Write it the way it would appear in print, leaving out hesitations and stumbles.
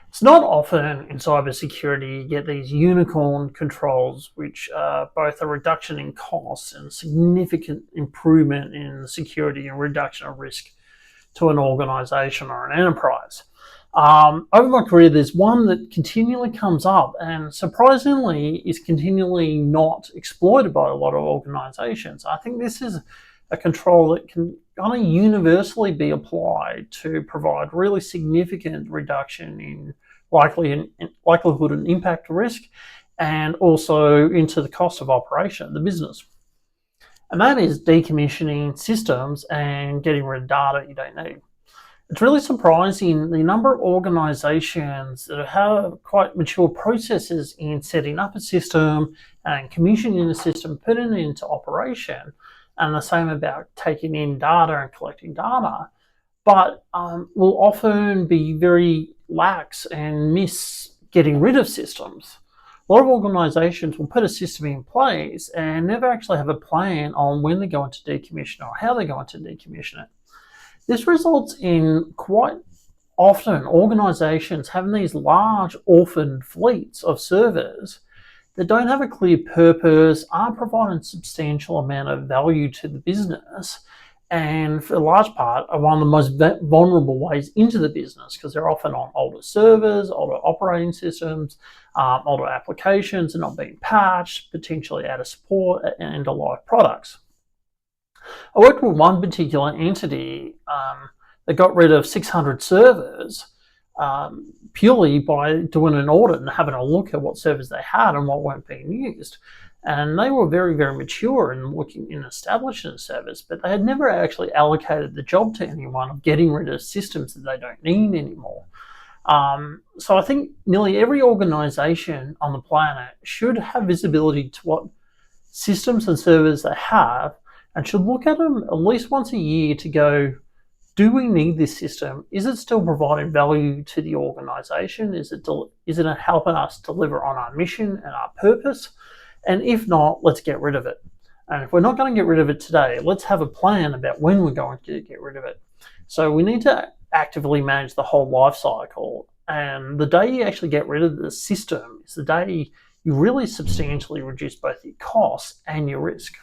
It's not often in cybersecurity you get these unicorn controls, which are both a reduction in costs and significant improvement in security and reduction of risk to an organization or an enterprise. Over my career, there's one that continually comes up and surprisingly is continually not exploited by a lot of organizations. I think this is a control that can kind of universally be applied to provide really significant reduction in likelihood and impact risk, and also into the cost of operation of the business. And that is decommissioning systems and getting rid of data you don't need. It's really surprising the number of organizations that have quite mature processes in setting up a system and commissioning a system, putting it into operation, and the same about taking in data and collecting data, but will often be very lax and miss getting rid of systems. A lot of organizations will put a system in place and never actually have a plan on when they're going to decommission or how they're going to decommission it. This results in quite often organizations having these large orphaned fleets of servers that don't have a clear purpose, aren't providing a substantial amount of value to the business, and for the large part are one of the most vulnerable ways into the business because they're often on older servers, older operating systems, older applications are not being patched, potentially out of support, and end-of-life products. I worked with one particular entity that got rid of 600 servers purely by doing an audit and having a look at what servers they had and what weren't being used. And they were very, very mature in looking in establishing servers, but they had never actually allocated the job to anyone of getting rid of systems that they don't need anymore. So I think nearly every organization on the planet should have visibility to what systems and servers they have, and should look at them at least once a year to go, do we need this system? Is it still providing value to the organization? Is it helping us deliver on our mission and our purpose? And if not, let's get rid of it. And if we're not going to get rid of it today, let's have a plan about when we're going to get rid of it. So we need to actively manage the whole life cycle. And the day you actually get rid of the system is the day you really substantially reduce both your costs and your risk.